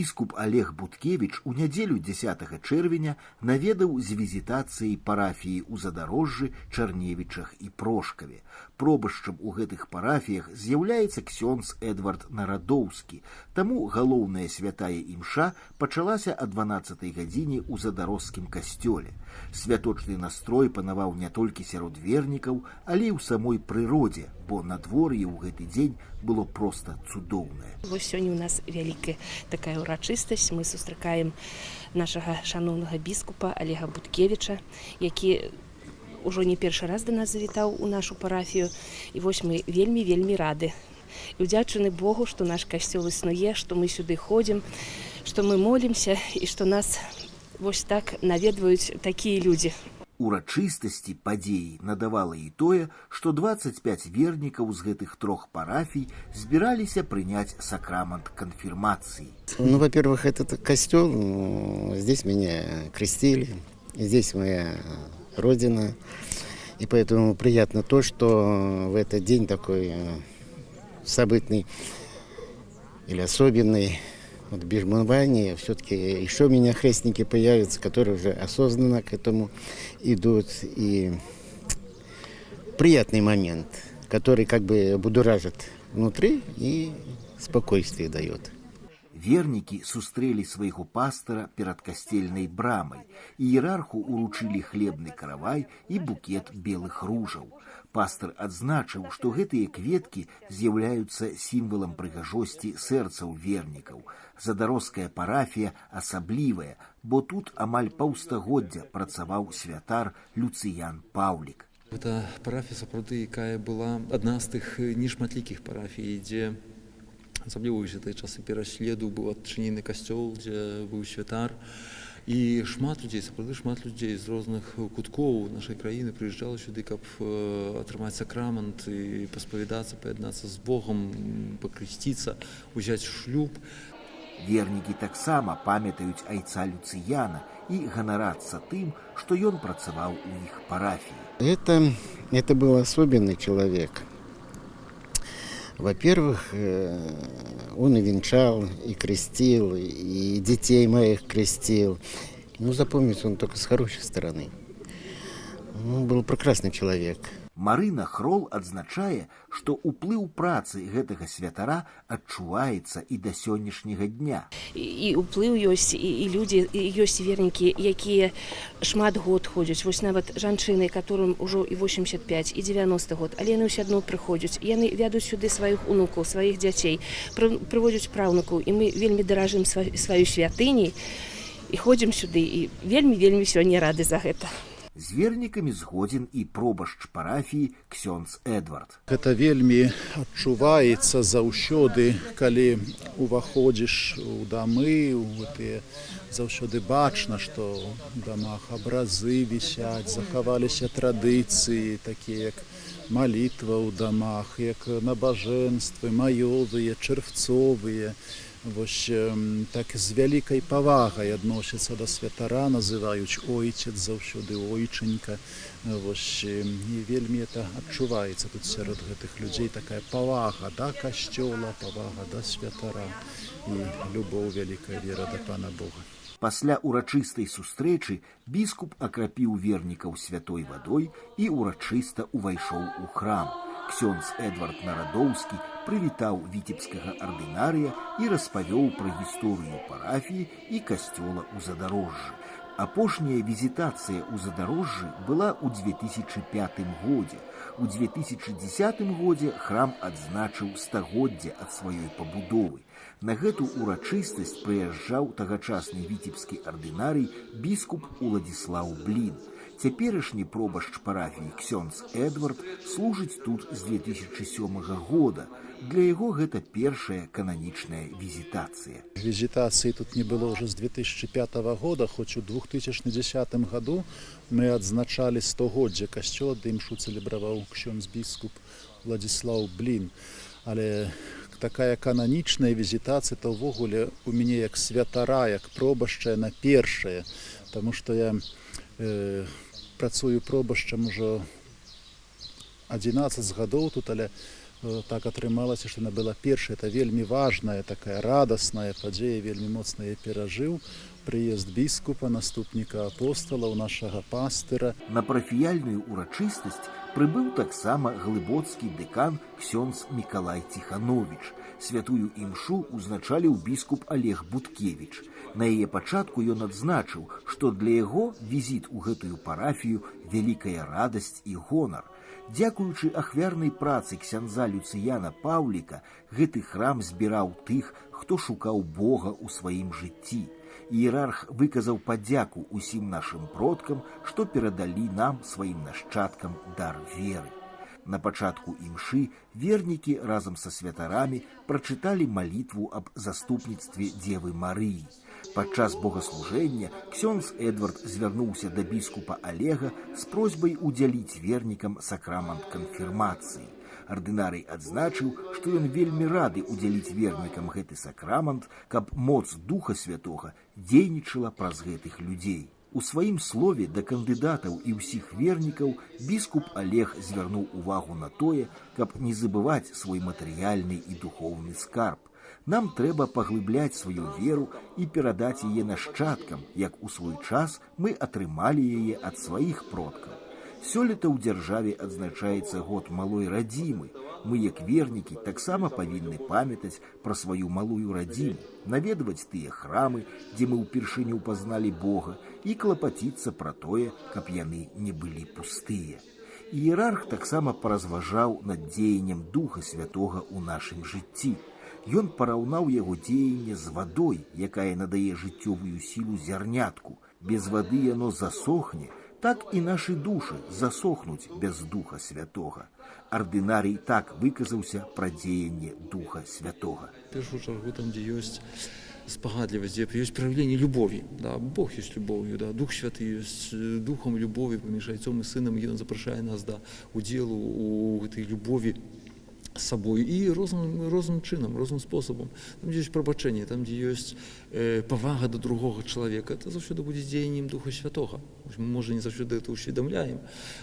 Біскуп Олег Буткевич у нядзелю 10 чэрвеня наведаў з візітацыяй парафіі ў Задарожжы, Чарневічах і Прошкаве. Пробашчам у гэтых парафіях з'яўляецца ксёндз Эдвард Нарадоўскі, таму галоўная святая імша пачалася о 12 гадзіне ў Задарожскім касцёле. Святочны настрой панаваў не толькі сярод вернікаў, але і ў самой прыродзе, бо надвор'е ў гэты дзень было проста цудоўнае. Вось сёння у нас вялікая такая урачыстасць. Мы сустракаем нашага шаноўнага біскупа Олега Буткевіча, які ўжо не першы раз да нас завітаў у нашу парафію. І вось мы вельмі рады. І удзячаны Богу, што наш касцёл існуе, што мы сюды ходзім, што мы молімся і што нас вось так наведваюць такія людзі. Урачыстасці падзеі надавала і тое, што 25 вернікаў з гэтых трох парафій збіраліся прыняць сакрамент канфірмацыі. Ну, во-первых, этот костел, здесь меня крестили, здесь моя родина, и поэтому приятно то, что в этот день такой событный или особенный, вот в Бижманване все-таки еще у меня крестники появятся, которые уже осознанно к этому идут. И приятный момент, который как бы будоражит внутри и спокойствие дает. Вернікі сустрэлі свайго пастара перад касцельнай брамай. Іерарху уручылі хлебны каравай і букет белых ружаў. Пастар адзначыў, што гэтыя кветкі з'яўляюцца сімвалам прыгажосці сэрцаў вернікаў. Задарожская парафія асаблівая, бо тут амаль паўстагоддзя працаваў святар Люцыян Паўлік. Гэта парафія, сапраўды, якая была адна з тых нешматлікіх парафій, дзе асабліва ў гэтыя часы пераследу быў адчынены касцёл, дзе быў святар. І шмат людзей, сапраўды шмат людзей з розных куткоў нашай краіны прыязджала сюды, каб атрымаць сакрамент і паспавядацца, паяднацца з Богам, пакрысціцца, узяць шлюб. Вернікі таксама памятаюць айца Люцыяна і ганарацца тым, што ён працаваў у іх парафіі. Это был особенный человек. Во-первых, он и венчал, и крестил, и детей моих крестил. Ну, запомнить он только с хорошей стороны. Он был прекрасный человек. Марына Хрол адзначае, што ўплыў працы гэтага святара адчуваецца і да сённяшняга дня. І ўплыў ёсць, і людзі, ёсць вернікі, якія шмат год ходзяць. Вось нават жанчыны, которым ужо і 85, і 90 год, але яны ўсё адно прыходзяць. Яны вядуць сюды сваіх унукаў, сваіх дзяцей, прыводзяць праўнукаў, і мы вельмі даражым сваёй святыняй і ходзім сюды, і вельмі сёння рады за гэта. З вернікамі згодзін і пробашч парафіі ксёндз Эдвард. Гэта вельмі адчуваецца заўсёды, калі уваходзіш у дамы, заўсёды бачна, што ў дамах абразы вісяць, захаваліся традыцыі, такія як малітва ў дамах, як набажэнствы, маёвыя, чэрвцовыя. Вось так з вялікай павагай адносяцца да святара, называюць ойцец, заўсёды ойчынька. Вось і вельмі это адчуваецца тут сярод гэтых людзей, такая павага да касцёла, павага да святара і любоў, вялікая вера да Пана Бога. Пасля урачыстай сустрэчы біскуп акрапіў вернікаў святой вадой і урачыста ўвайшоў у храм. Ксёндз Эдвард Нарадоўскі прывітаў віцебскага ардынарыя і распавёў пра гісторыю парафіі і касцёла ў Задарожжы. Апошняя візітацыя ў Задарожжы была ў 2005 годзе. У 2010 годзе храм адзначыў стагоддзе ад сваёй пабудовы. На гэту урачыстасць прыязджаў тагачасны віцебскі ардынарый біскуп Уладзіслаў Блін. Цяперашні пробашч парафіі ксёндз Эдвард служыць тут з 2007 года. Для яго гэта першая кананічная візітацыя. Візітацыі тут не было ўжо з 2005 года, хоць у 2010 году мы адзначалі 100годдзе касцёла, де імшу цэлебраваў ксёндз-біскуп Уладзіслаў Блін. Але такая кананічная візітацыя, то ўвогуле у мяне як святара, як пробашча, яна першая, таму што я працую пробашчам ужо 11 гадоў тут, але так атрымалася, што яна была першая. Это вельмі важная, такая радасная падзея, вельмі моцна я перажыў. Прыезд біскупа, наступніка апосталаў, нашага пастыра. На парафіяльную урачыстасць прыбыў таксама глыбоцкі дэкан ксёндз Мікалай Ціхановіч. Святую імшу узначаліў біскуп Олег Буткевіч. На яе пачатку ён адзначыў, што для яго візіт у гэтую парафію вялікая радасць і гонар. Дзякуючы ахвярнай працы ксяндза Люцыяна Паўліка, гэты храм збіраў тых, хто шукаў Бога ў сваім жыцці. Іерарх выказаў падзяку ўсім нашым продкам, што перадалі нам, сваім нашчадкам, дар веры. На пачатку імшы вернікі разам са святарамі прачыталі малітву аб заступніцтве Дзевы Марыі. Падчас богаслужэння ксёндз Эдвард звярнуўся да біскупа Олега з просьбай удзяліць вернікам сакрамант канфірмацыі. Ардынарый адзначыў, што ён вельмі рады удзяліць вернікам гэты сакрамант, каб моц Духа Святога дзейнічала праз гэтых людзей. У сваім слове да кандыдатаў і ўсіх вернікаў біскуп Олег звярнуў увагу на тое, каб не забываць свой матэрыяльны і духоўны скарб. Нам трэба паглыбляць сваю веру і перадаць яе нашчадкам, як у свой час мы атрымалі яе ад сваіх продкаў. Сёлета ў дзяржаве адзначаецца год малой радзімы. Мы, як вернікі, таксама павінны памятаць пра сваю малую радзіму, наведваць тыя храмы, дзе мы ўпершыню пазналі Бога, і клапаціцца пра тое, каб яны не былі пустыя. Іерарх таксама паразважаў над дзеяннем Духа Святога ў нашым жыцці. Ён параўнаў яго дзеянне з вадой, якая надае жыццёвую сілу зярнятку. Без вады яно засохне, так і нашы душы засохнуць без Духа Святога. Ардынарый так выказаўся пра дзеянне Духа Святога. В першую чаргу там, дзе ёсць спагадлівасць, дзе ёсць праяўленне любові. Да, Бог ёсць любов'ю, да, Дух Святы ёсць духам любові паміж Айцом і Сынам, ён запрашае нас да удзелу у гэтай любові з сабою і розным чынам, розным спосабам. Там, дзе ёсць прабачэнне, там, дзе ёсць павага да другога чалавека, это заўсёды будзе дзеяннем Духа Святога. Мы, можа, не заўсёды это усведамляем,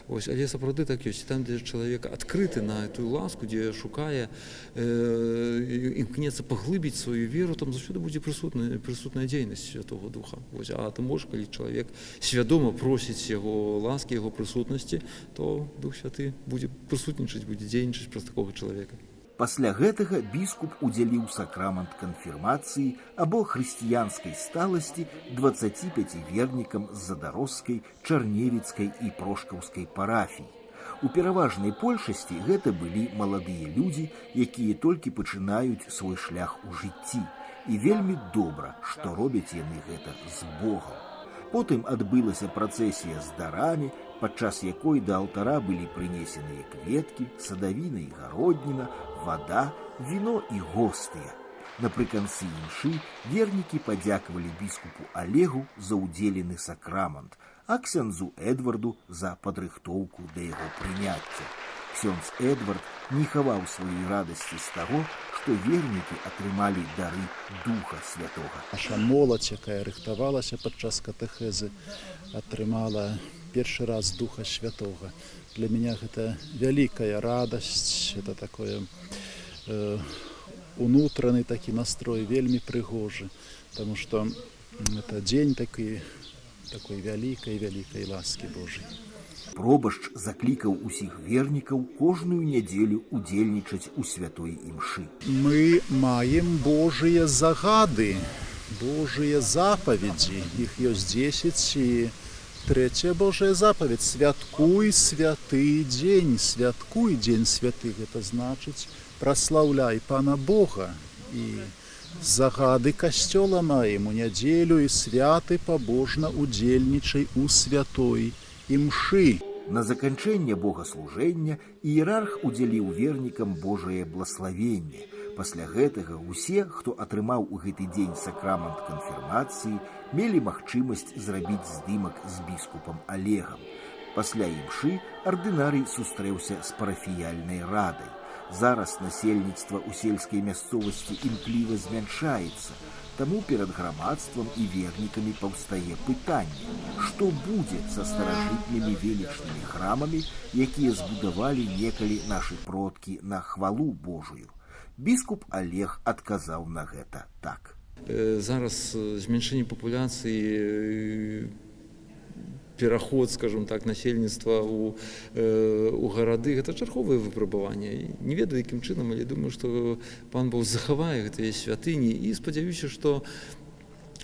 але сапраўды так ёсць. Там, дзе чалавек адкрыты на эту ласку, дзе шукае, імкнецца паглыбіць сваю веру, там заўсёды будзе прысутная дзейнасць Святога Духа. А ты можаш, калі чалавек свядома просіць яго ласкі, яго прысутнасці, то Дух Святы будзе прысутнічаць, будзе дзейнічаць праз такога чалавека. Пасля гэтага біскуп удзяліў сакрамант канфірмацыі або хрысціянскай сталасці 25 вернікам з задарожскай, чарневіцкай і прошкаўскай парафій. У пераважнай большасці гэта былі маладыя людзі, якія толькі пачынаюць свой шлях у жыцці. І вельмі добра, што робяць яны гэта з Богам. Потым адбылася працэсія з дарамі, падчас якой да алтара былі прынесеныя кветкі, садавіна і гародніна, вада, віно і гостыя. Напрыканцы імшы вернікі падзякавалі біскупу Олегу за ўдзелены сакрамант, а ксяндзу Эдварду за падрыхтоўку да яго прыняцця. Ксёндз Эдвард не хаваў сваёй радасці з таго, што вернікі атрымалі дары Духа Святога. Наша моладзь, якая рыхтавалася падчас катэхезы, атрымала першы раз Духа Святога. Для меня гэта вялікая радасць, это такое унутраны такі настрой, вельмі прыгожы, потому что это дзень такой вялікай ласкі Божай. Пробашч заклікаў усіх вернікаў кожную нядзелю удзельнічаць у святой імшы. Мы маем Божыя загады, Божыя запаведзі, іх ёсць 10, і трэцяя Божая запаведь: святкуй святы дзень, святкуй дзень святы. Гэта значыць, праслаўляй Пана Бога. І загады касцёла маем: у нядзелю і святы пабожна удзельнічай у святой імшы. На заканчэнне богаслужэння іерарх удзяліў вернікам Божае блаславенне. Пасля гэтага ўсе, хто атрымаў у гэты дзень сакрамант канфірмацыі, мелі магчымасць зрабіць здымак з біскупам Олегам. Пасля імшы ардынарый сустрэўся з парафіяльнай радай. Зараз насельніцтва ў сельскай мясцовасці імкліва змяншаецца, Таму перад грамадствам і вернікамі паўстае пытанне, што будзе са старажытнымі велічнымі храмамі, якія збудавалі некалі нашы продкі на хвалу Божую. Біскуп Олег адказаў на гэта так. Зараз змяншэнне папуляцыі, пераход, скажем так, насельніцтва у гарады, гэта чарговае выпрабаванне. Не ведаю, якім чынам, але думаю, што пан Бог захавае гэтыя святыні і спадзяюся, што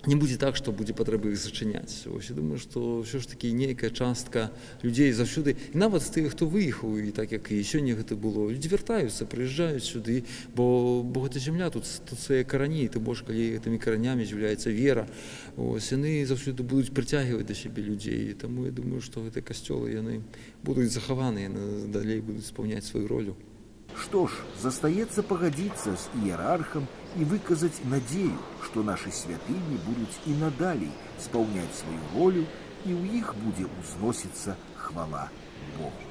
не будзе так, што будзе патрэба іх зачыняць. Ось, я думаю, што ўсё ж такі нейкая частка людзей заўсёды, і нават з тых, хто выехаў, і так як і сёння гэта было, людзі вяртаюцца, прыязджаюць сюды, бо гэта зямля, тут свае карані, тым больш, калі гэтымі каранямі з'яўляецца вера, ось, яны заўсёды будуць прыцягваць да сябе людзей. Таму я думаю, што гэтыя касцёлы, яны будуць захаваны, яны далей будуць спаўняць сваю ролю. Што ж, застаецца пагадзіцца з іерархам і выказаць надзею, што нашы святыні будуць і надалей спаўняць сваю ролю, і ў іх будзе ўзносіцца хвала Богу.